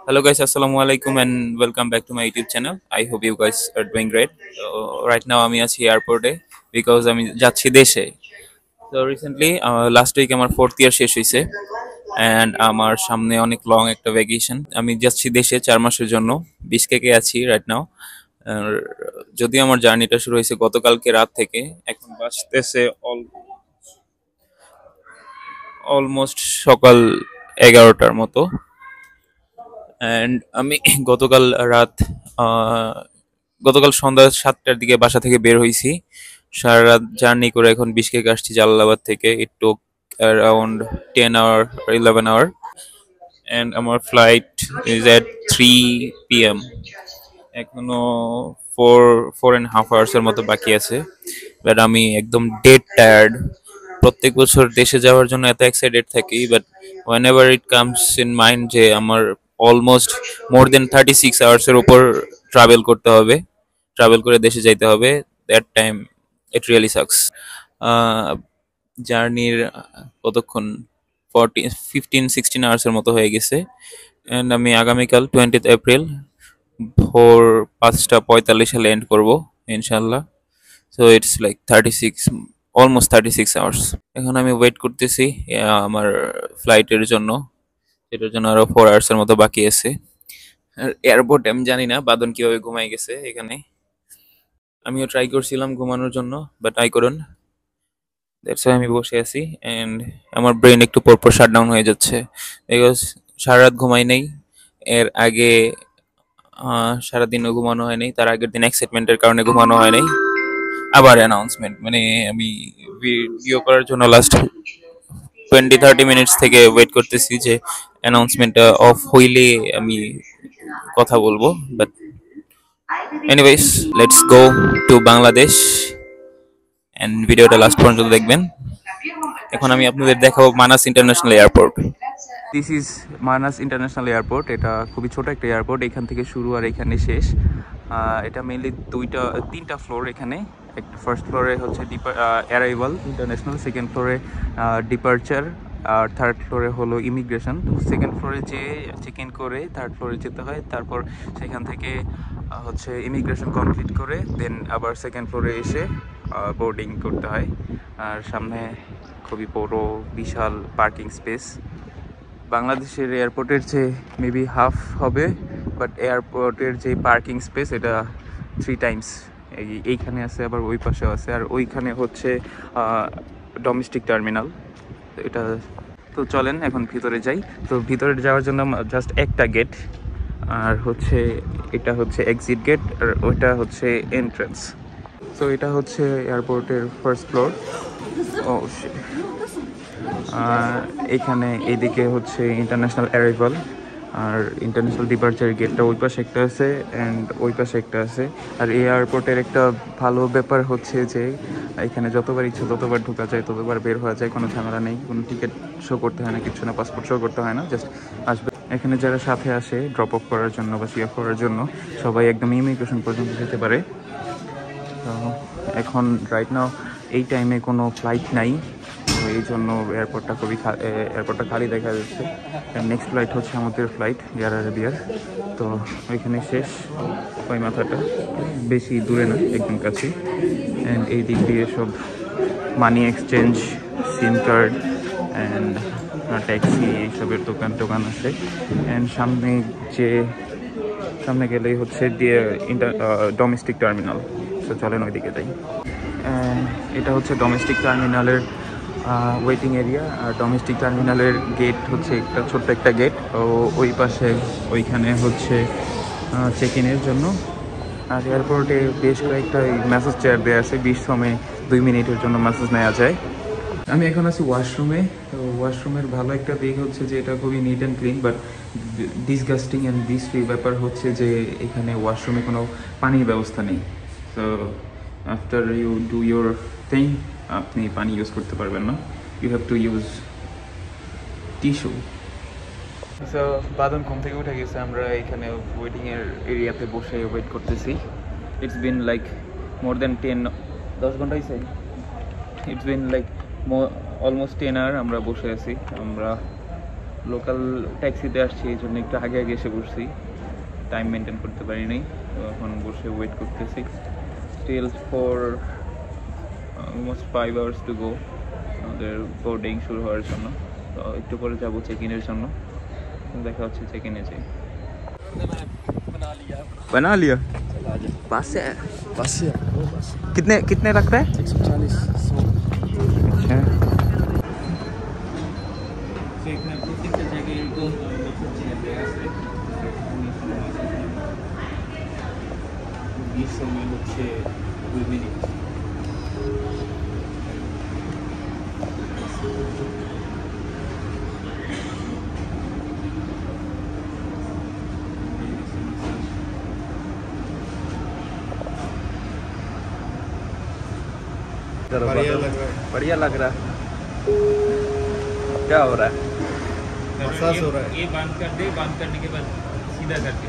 Hello guys, assalamu alaikum and welcome back to my YouTube channel. I hope you guys are doing great. Right now আমি আছি এয়ারপোর্টে because আমি যাচ্ছি দেশে। তো রিসেন্টলি লাস্ট উইক আমার ফোর্থ ইয়ার শেষ হয়েছে অ্যান্ড আমার সামনে অনেক লং একটা ভ্যাকেশন। আমি যাচ্ছি দেশে 4 মাসের জন্য। বিশকেকে আছি রাইট নাও। যদিও আমার জার্নিটা শুরু হয়েছে গতকালকে রাত থেকে, এখন বাজতেছে অলমোস্ট সকাল 11টার মতো। অ্যান্ড আমি গতকাল রাত আহ, গতকাল সন্ধ্যা 7টার দিকে বাসা থেকে বের হয়েছি। সারা রাত জার্নি করে এখন বিশকেক আসছি জালালাবাদ থেকে। ইট টুক অ্যারাউন্ড 10 আওয়ার 11 আওয়ার অ্যান্ড আমার ফ্লাইট ইজ অ্যাট 3 p.m. এখনো ফোর 4.5 আওয়ার্সের মতো বাকি আছে। বাট আমি একদম ডেড টায়ার্ড। প্রত্যেক বছর দেশে যাওয়ার জন্য এত এক্সাইটেড থাকি, but whenever it comes in mind যে আমার অলমোস্ট মোর দেন 36 আওয়ার্সের উপর ট্রাভেল করতে হবে, ট্রাভেল করে দেশে যাইতে হবে, that time it really sucks. জার্নির কতক্ষণ 15-16 আওয়ার্সের মতো হয়ে গেছে। অ্যান্ড আমি আগামীকাল 20th এপ্রিল ভোর 5টা 45 ল্যান্ড করবো ইনশাল্লাহ। So it's like 36, almost 36 hours. এখন আমি ওয়েট করতেছি আমার ফ্লাইটের জন্য, যেটার জন্য আরো 4 আওয়ার্সের মতো বাকি আছে। আর এয়ারপোর্টে আমি জানি না বাদন কিভাবে ঘুমাই গেছে এখানে। আমিও ট্রাই করছিলাম ঘুমানোর জন্য, but I couldn't. That's why আমি বসে আছি অ্যান্ড আমার ব্রেন একটু পরপর শাটডাউন হয়ে যাচ্ছে বিকজ সারা রাত ঘুমাই নাই। এর আগে সারাদিনও ঘুমানো হয় নাই, তার আগের দিন এক্সাইটমেন্টের কারণে ঘুমানো হয় নাই। আবার অ্যানাউন্সমেন্ট, মানে আমি ভিডিও করার জন্য লাস্ট 20-30 মিনিটস থেকে ওয়েট করতেছি যে অ্যানাউন্সমেন্টটা অফ হইলে আমি কথা বলবো। But anyways, let's go to Bangladesh and ভিডিওটা লাস্ট পর্যন্ত দেখবেন। এখন আমি আপনাদের দেখাবো Manas international airport. This is Manas international airport. এটা খুবই ছোট একটা এয়ারপোর্ট, এখান থেকে শুরু আর এখানে শেষ। এটা মেইনলি তিনটা ফ্লোর এখানে। একটা ফার্স্ট ফ্লোরে হচ্ছে অ্যারাইভাল ইন্টারন্যাশনাল, সেকেন্ড ফ্লোরে ডিপারচার, আর থার্ড ফ্লোরে হলো ইমিগ্রেশন। তো সেকেন্ড ফ্লোরে যেয়ে চেক ইন করে থার্ড ফ্লোরে যেতে হয়, তারপর সেখান থেকে হচ্ছে ইমিগ্রেশন কমপ্লিট করে দেন আবার সেকেন্ড ফ্লোরে এসে বোর্ডিং করতে হয়। আর সামনে খুবই বড় বিশাল পার্কিং স্পেস। বাংলাদেশের এয়ারপোর্টের যে মেবি হাফ হবে, বাট এয়ারপোর্টের যে পার্কিং স্পেস এটা 3 টাইমস। এইখানে আছে, আবার ওই পাশেও আছে, আর ওইখানে হচ্ছে ডোমেস্টিক টার্মিনাল। এটা তো চলেন এখন ভিতরে যাই। তো ভিতরে যাওয়ার জন্য জাস্ট একটা গেট, আর হচ্ছে এটা হচ্ছে এক্সিট গেট, আর ওইটা হচ্ছে এন্ট্রান্স। তো এটা হচ্ছে এয়ারপোর্টের ফার্স্ট ফ্লোর। ও এখানে এইদিকে হচ্ছে ইন্টারন্যাশনাল অ্যারাইভাল, আর ইন্টারন্যাশনাল ডিপার্চার গেটটা ওই পাশে একটা আছে অ্যান্ড ওই পাশে একটা আছে। আর এই এয়ারপোর্টের একটা ভালো ব্যাপার হচ্ছে যে এখানে যতবার ইচ্ছে ততবার ঢোকা যায়, ততবার বের হওয়া যায়, কোনো ঝামেলা নেই, কোনো টিকিট শো করতে হয় না, কিছু না, পাসপোর্ট শো করতে হয় না, জাস্ট আসবে। এখানে যারা সাথে আসে ড্রপ অফ করার জন্য বা সি অফ করার জন্য সবাই একদম ইমিগ্রেশন পর্যন্ত যেতে পারে। তো এখন রাইট নাও এই টাইমে কোনো ফ্লাইট নাই, তো এই জন্য এয়ারপোর্টটা খালি দেখা যাচ্ছে। নেক্সট ফ্লাইট হচ্ছে আমাদের ফ্লাইট এয়ার আরাবিয়ার। তো ওইখানে শেষ, ওই মাথাটা বেশি দূরে না, একদম কাছে। অ্যান্ড এই দিক দিয়ে সব money exchange, SIM card and taxi এইসবের দোকান আছে। অ্যান্ড সামনে গেলেই হচ্ছে ডোমেস্টিক টার্মিনাল। তো চলেন ওইদিকে যাই। এটা হচ্ছে ডোমেস্টিক টার্মিনালের ওয়েটিং এরিয়া। আর ডোমেস্টিক টার্মিনালের গেট হচ্ছে একটা ছোট্ট একটা গেট, ও ওই পাশে ওইখানে হচ্ছে চেক ইনের জন্য। আর এয়ারপোর্টে বেশ কয়েকটা মেসেজ চেয়ার দেওয়া আছে, 20-2 মিনিটের জন্য মেসেজ নেওয়া যায়। আমি এখন আছি ওয়াশরুমে। তো ওয়াশরুমের ভালো একটা দিক হচ্ছে যে এটা খুবই neat and clean, but disgusting and বিশ্রী ব্যাপার হচ্ছে যে এখানে ওয়াশরুমে কোনো পানির ব্যবস্থা নেই। তো after you do your thing আপনি পানি ইউজ করতে পারবেন না, you have to use tissue. So বাদন ঘুম থেকে উঠে গেছে, আমরা এখানে ওয়েটিংয়ের এরিয়াতে বসে ওয়েট করতেছি। ইটস বিন লাইক মোর দেন 10 ঘন্টা হয়েছে। It's been like almost 10 hour আমরা বসে আছি। আমরা লোকাল ট্যাক্সিতে আসছি, এই জন্য একটু আগে আগে এসে বসছি, টাইম মেনটেন করতে পারিনি। তো এখন বসে ওয়েট করতেছি, still for almost 5 hours to go আমাদের বোর্ডিং শুরু হওয়ার জন্য। তো একটু পরে যাবো চেক ইনের জন্য, দেখা হচ্ছে চেক ইনে যাই। बना लिया बस है बस है कितने कितने लग रहा है 140 अच्छा बढ़िया लग रहा है क्या हो रहा है मसाज हो रहा है ये बांध कर दे, बांध करने के बाद सीधा करके।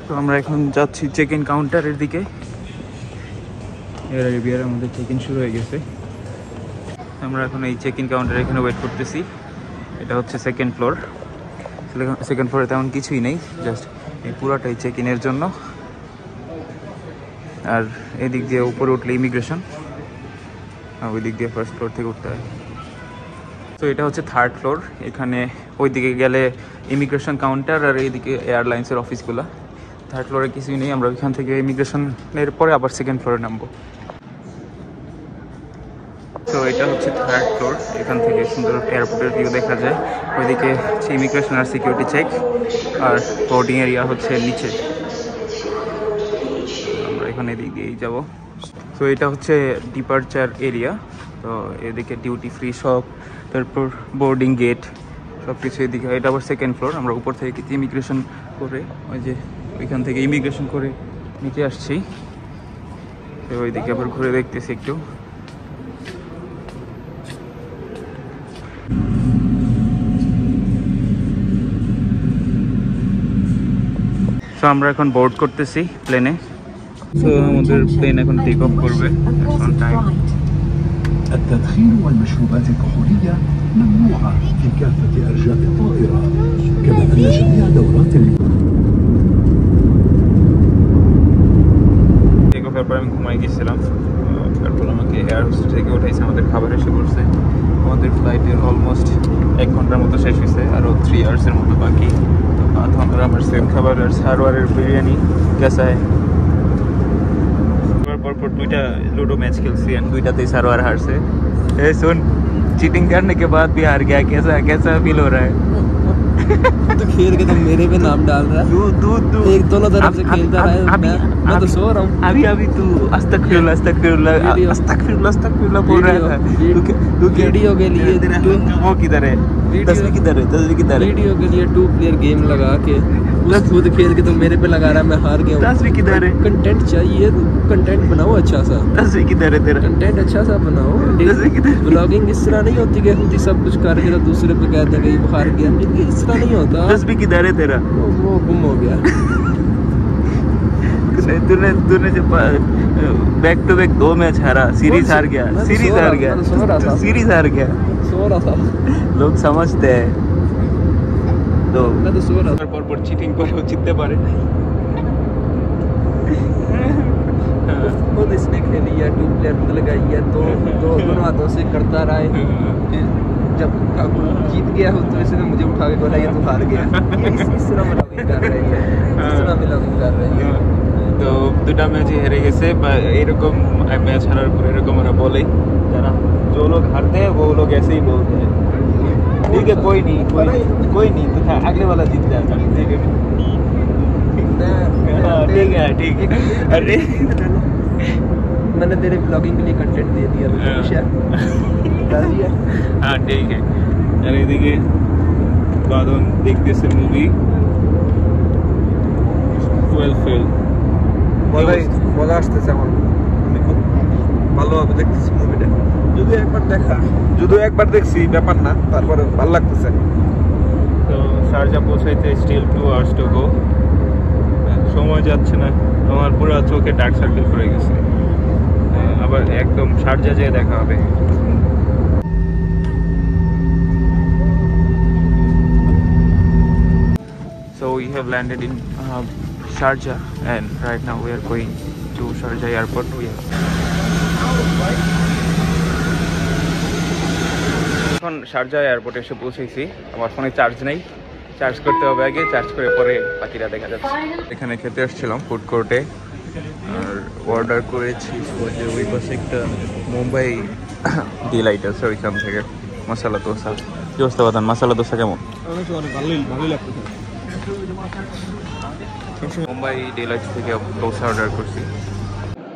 তো আমরা এখন যাচ্ছি চেক ইন কাউন্টারের দিকে। এর আগে আমাদের চেক ইন শুরু হয়ে গেছে। আমরা এখন এই চেক ইন কাউন্টারে এখানে ওয়েট করতেছি। এটা হচ্ছে সেকেন্ড ফ্লোর। সেকেন্ড ফ্লোরে তেমন কিছুই নেই, জাস্ট এই পুরোটাই চেক ইনের জন্য। আর এদিক দিয়ে উপরে উঠলে ইমিগ্রেশন, আর ওই দিক দিয়ে ফার্স্ট ফ্লোর থেকে উঠতে হয়। তো এটা হচ্ছে থার্ড ফ্লোর। এখানে ওই দিকে গেলে ইমিগ্রেশন কাউন্টার, আর এইদিকে এয়ারলাইন্সের অফিসগুলো। থার্ড ফ্লোরে কিছুই নেই, আমরা ওইখান থেকে ইমিগ্রেশনের পরে আবার সেকেন্ড ফ্লোরে নামবো। তো এটা হচ্ছে থার্ড ফ্লোর, এখান থেকে সুন্দর এয়ারপোর্টের ভিউ দেখা যায়। ওইদিকে হচ্ছে ইমিগ্রেশন আর সিকিউরিটি চেক, আর বোর্ডিং এরিয়া হচ্ছে নিচে। আমরা এখানে এদিক দিয়েই যাবো। তো এটা হচ্ছে ডিপারচার এরিয়া। তো এদিকে ডিউটি ফ্রি শপ, তারপর বোর্ডিং গেট, সব কিছু এদিকে। এটা আবার সেকেন্ড ফ্লোর। আমরা উপর থেকে কিছু ইমিগ্রেশন করে, ওই যে ওইখান থেকে ইমিগ্রেশন করে নিচে আসছি। তো ওইদিকে আবার ঘুরে দেখতেছি একটু। তো আমরা এখন বোর্ড করতেছি প্লেনে। তো আমাদের প্লেন এখন টেক অফ করবে। এখন টাইম। التدخين والمشروبات الكحولية ممنوعة في كافة أرجاء الطائرة، كما أن جميع دورات টেক অফের পর আমি ঘুমাই গেছিলাম। তারপর আমাকে এয়ার হোস্টেস থেকে উঠাইছে, আমাদের খাবার এসে করছে। আমাদের ফ্লাইটের অলমোস্ট 1 ঘন্টার মতো শেষ হয়েছে, আরও 3 আওয়ার্সের মতো বাকি। তো আমরা আমার সেম খাবার আর সারোয়ারের বিরিয়ানি কেসায় পরপর 2টা लूडो मैच खेलसी एंड 2टाতেই সারোয়ার हारছে। ए सुन, चीटिंग करने के बाद भी हार गया, कैसा फील हो रहा है? तो खेल के तो मेरे पे नाम डाल रहा है। तू एक दोनों तरफ से खेलता रहा है। मैं तो सो रहा हूँ अभी तू अस्तगफिरुल्लाह बोल रहा था। तू वीडियो के लिए वो किधर है? तस्वीर किधर है? वीडियो के लिए 2 प्लेयर गेम लगा के बस खुद खेल के तो मेरे पे लगा रहा है। मैं हार गया हूँ। तस्वीर किधर है? कंटेंट चाहिए, कंटेंट बनाओ अच्छा सा। तस्वीर किधर है तेरा? कंटेंट अच्छा सा बनाओ। तस्वीर किधर? ब्लॉगिंग इस तरह नहीं होती कि खुद ही सब कुछ करके तो दूसरे पे कहते हैं कि वो हार गया। इस तरह नहीं होता। तस्वीर किधर है तेरा? वो गुम हो गया। तूने जब बैक टू बैक 2 मैच हारा, सीरीज हार गया। सीरीज हार गया। सो रहा था। लोग समझते हैं। तो मैं तो सो रहा था। পরপর চিটিং করে জিততে পারে। खुद इसने खेली है, 2 प्लेयर लगाई है, दोनों हाथों से करता रहा है। जब जीत गया हो तो इसने मुझे उठा के बोला ये तो हार गया। इस तरह में लॉगिंग कर रही है, इस तरह में लॉगिंग कर रही है। তো 2টা ম্যাচই হেরে গেছে। এরকম ম্যাচ হারার পর এরকম ওরা বলে, যারা जो लोग हारते हैं वो लोग ऐसे ही बोलते हैं। ठीक है, कोई नहीं तो अगले वाला जीत जाएगा। ठीक है ठीक है। अरे मैंने तेरे ब्लॉगिंग के लिए कंटेंट दे दिया, तो खुश है? हाँ ठीक है। अरे देखिए बादल देखते से मूवी 12 फेल মজা আসতেছে এখন। খুব ভালোভাবে দেখতেছি মুভিটা। যদিও একবার দেখছি, ব্যাপার না, তারপরে ভালো লাগতেছে। তো শারজা পৌঁছাইতে স্টিল 2 hours to go। সময় যাচ্ছে না, আমার পুরো চোখে ডার্ক সার্কেল পড়ে গেছে। আবার একদম শারজা যেয়ে দেখা হবে। So we have landed in Sharjah, and right now we are going to Sharjah airport. এখন শারজা এয়ারপোর্টে এসে পৌঁছেছি। আমার ফোনে চার্জ নেই, চার্জ করতে হবে আগে, চার্জ করে পরে বাকিটা দেখা যাচ্ছে। এখানে খেতে আসছিলাম ফুড কোর্টে, আর অর্ডার করেছি ওই পাশে একটা মুম্বাই ডিলাইট আছে, ওইখান থেকে মশলা দোসা। কি অবস্থা বাদান, মশলা দোসা কেমন? ভালোই লাগতেছে। মুম্বাই ডিলাইট থেকে দোসা অর্ডার করছি।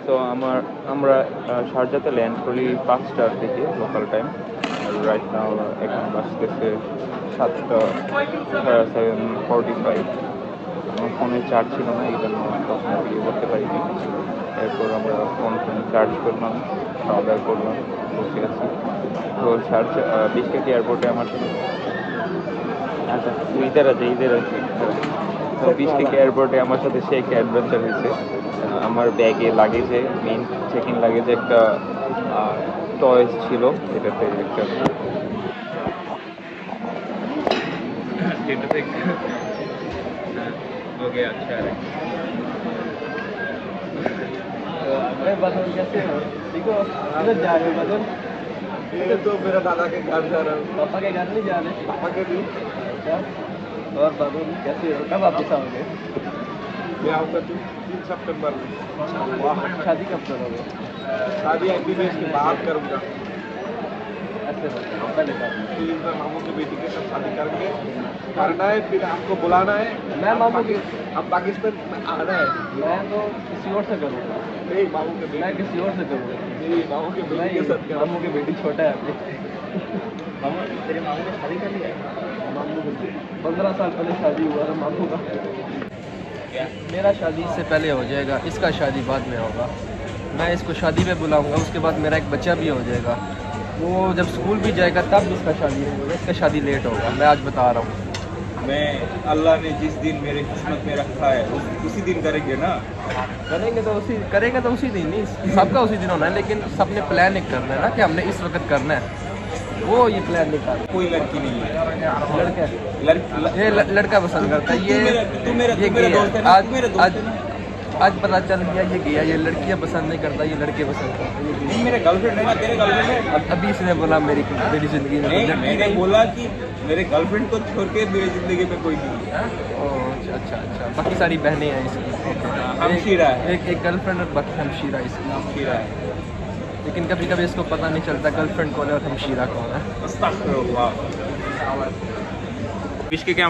তো আমরা শারজাতে ল্যান্ড করি 5টার দিকে লোকাল টাইম। আর রাইট নাও এখন বাজতেছে 7:45। আমার ফোনে চার্জ ছিল না, এই জন্য তখন ভিডিও করতে পারিনি। এরপর আমরা ফোন চার্জ করলাম, খাওয়া দাওয়া করলাম, বসে আছি। তো শারজা বিশকেট এয়ারপোর্টে আমার সাথে আচ্ছা ইদের আছে। তো বিশকেট এয়ারপোর্টে আমার সাথে সে একটা অ্যাডভেঞ্চার হয়েছে। আমার ব্যাগে লাগেজে মেইন চেক ইন লাগেজে একটা টয়েস ছিল, এটাতে একটা अच्छा है। बदन कैसे हो? ठीक हो? किधर जा रहे हो बदन? ये तो मेरा दादा के घर जा रहा हूँ। पापा के घर नहीं जा रहे? पापा के भी। अच्छा। और बदन कैसे हो? कब वापस आओगे? मैं आऊँगा 3 सितंबर में। शादी कब करोगे? शादी MBBS के बाद करूँगा। पहले मामू की बेटी के साथ शादी करेंगे, करना है, फिर आपको बुलाना है। मैं मामू के अब पाकिस्तान में आना है। मैं तो किसी और से करूँगा। नहीं मामू के मैं किसी और से करूँगा। नहीं मामू के बेटी के साथ। मामू की बेटी छोटा है अभी। मामू तेरे मामू ने शादी कर लिया? मामू को 15 साल पहले शादी हुआ था मामू का। मेरा शादी इससे पहले हो जाएगा, इसका शादी बाद में होगा। मैं इसको शादी में बुलाऊँगा, उसके बाद मेरा एक बच्चा भी हो जाएगा। वो जब स्कूल भी जाएगा तब इसका शादी होगा, इसका शादी लेट होगा, मैं आज बता रहा हूँ। मैं अल्लाह ने जिस दिन मेरे किस्मत में रखा है उसी दिन करेंगे ना। करेंगे तो उसी दिन नहीं, सबका उसी दिन होना है, लेकिन सबने प्लान एक करना है ना कि हमने इस वक्त करना है। वो ये प्लान नहीं कर। कोई लड़की नहीं है, लड़का ये लड़का पसंद करता है। ये तू मेरा दोस्त है, आज पता चल गया ये गया, ये लड़कियां पसंद नहीं करता, ये लड़के पसंद करता है। नहीं मेरे गर्लफ्रेंड है ना, तेरे गर्लफ्रेंड है। अभी इसने बोला मेरी जिंदगी में नहीं, मैंने बोला कि मेरे गर्लफ्रेंड को छोड़ के मेरी जिंदगी में कोई नहीं है। अच्छा, बाकी सारी बहनें हैं इसकी। हमशीरा है, एक गर्लफ्रेंड और बाकी हमशीरा इसकी। हमशीरा है, लेकिन कभी कभी इसको पता नहीं चलता गर्लफ्रेंड कौन है और हमशीरा कौन है। আস্তাগফিরুল্লাহ। বিশকেকে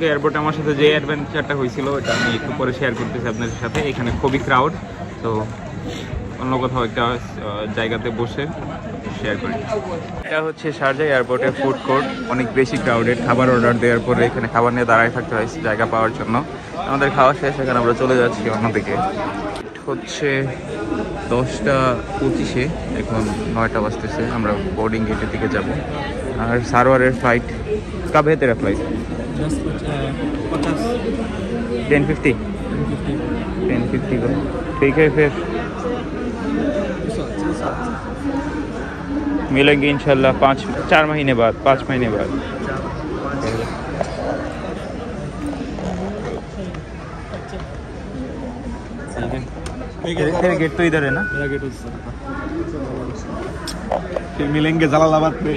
এয়ারপোর্টে আমার সাথে যে অ্যাডভেঞ্চারটা হয়েছিল এটা আমি একটু পরে শেয়ার করতেছি আপনাদের সাথে। এখানে খুবই ক্রাউড, তো অন্য কোথাও একটা জায়গাতে বসে শেয়ার করি। এটা হচ্ছে শারজা এয়ারপোর্টের ফুড কোর্ট, অনেক বেশি ক্রাউডেড। খাবার অর্ডার দেওয়ার পরে এখানে খাবার নিয়ে দাঁড়ায় থাকতে হয় জায়গা পাওয়ার জন্য। আমাদের খাওয়া শেষ, এখানে আমরা চলে যাচ্ছি অন্যদিকে। হচ্ছে 10:25, এখন 9টা বাজতেছে। আমরা বোর্ডিং গেটের দিকে যাব। আর সারোয়ারের ফ্লাইট कब है तेरा फ्लाइट? 10:50 का। ठीक है, फिर मिलेंगे इंशाल्लाह 4 महीने बाद। 5 महीने बाद। तेरा गेट तो इधर है ना? मेरा गेट फिर मिलेंगे जलालाबाद पे।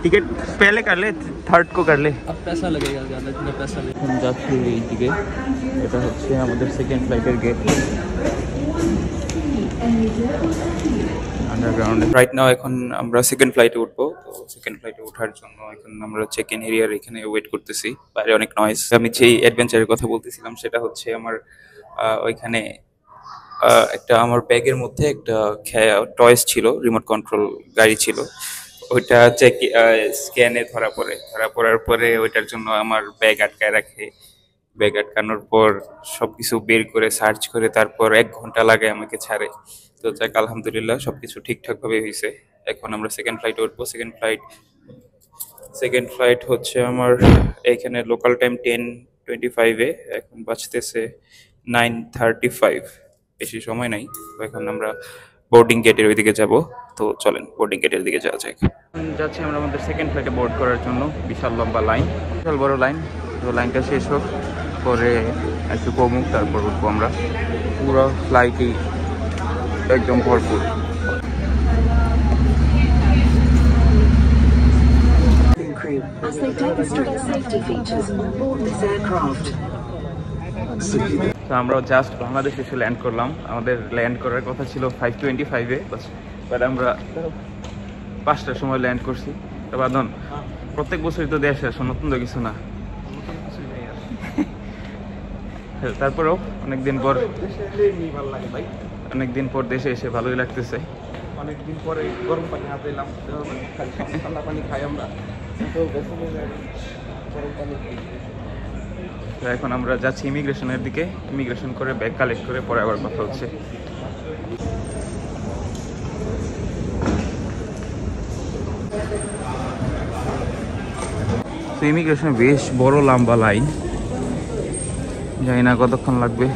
टिकट पहले कर ले, 3rd को कर ले। अब पैसा लगेगा ज़्यादा, जितना पैसा लगेगा। এখন যাচ্ছি এই দিকে, এটা হচ্ছে আমাদের সেকেন্ড ফ্লাইটের গেট আন্ডারগ্রাউন্ড। রাইট নাও এখন আমরা সেকেন্ড ফ্লাইটে উঠবো। তো সেকেন্ড ফ্লাইটে ওঠার জন্য এখন আমরা চেক ইন এরিয়ার এখানে ওয়েট করতেছি। বাইরে অনেক নয়েজ। আমি যেই অ্যাডভেঞ্চারের কথা বলতেছিলাম সেটা হচ্ছে আমার ওইখানে একটা আমার ব্যাগের মধ্যে একটা টয়েস ছিল, রিমোট কন্ট্রোল গাড়ি ছিল। ওইটা স্ক্যানে ধরা পড়ার পরে ওইটার জন্য আমার ব্যাগ আটকায় রাখে। ব্যাগ আটকানোর পর সবকিছু বের করে সার্চ করে তারপর 1 ঘন্টা লাগে আমাকে ছাড়ে। তো যাক আলহামদুলিল্লাহ সবকিছু ঠিকঠাকভাবে হয়েছে। এখন আমরা সেকেন্ড ফ্লাইটে উঠবো। সেকেন্ড ফ্লাইট হচ্ছে আমার এখানে লোকাল টাইম 10:25-এ, এখন বাজতেছে 9:35। বেশি সময় নাই। তো এখন আমরা বোর্ডিং গেটের ওইদিকে যাব। তো চলেন বোর্ডিং গেটের দিকে যাওয়া যাক। যাচ্ছি আমরা আমাদের সেকেন্ড ফ্লাইটে বোর্ড করার জন্য। বিশাল লম্বা লাইন, বিশাল বড় লাইন। তো লাইনটা শেষ হোক, পরে একটু কমুক, তারপর উঠবো আমরা। পুরো ফ্লাইটই একদম ভরপুর। As they demonstrate safety features on board this aircraft. তো আমরা জাস্ট বাংলাদেশে এসে ল্যান্ড করলাম। আমাদের ল্যান্ড করার কথা ছিল 5:25-এ, বাট আমরা 5টার সময় ল্যান্ড করছি। তো বাদন প্রত্যেক বছরই তো দেশে আসো, নতুন তো কিছু না। তারপরেও অনেকদিন পর দেশে এসে ভালোই লাগতেছে। অনেকদিন পরে গরম পানি হাতে এলাম, ঠান্ডা পানি খাই আমরা, গরম পানি। তো এখন আমরা যাচ্ছি ইমিগ্রেশনের দিকে। ইমিগ্রেশন করে ব্যাগ কালেক্ট করে পরে আবার কথা হচ্ছে। তো ইমিগ্রেশনে বেশ বড় লম্বা লাইন, জানি না কতক্ষণ লাগবে।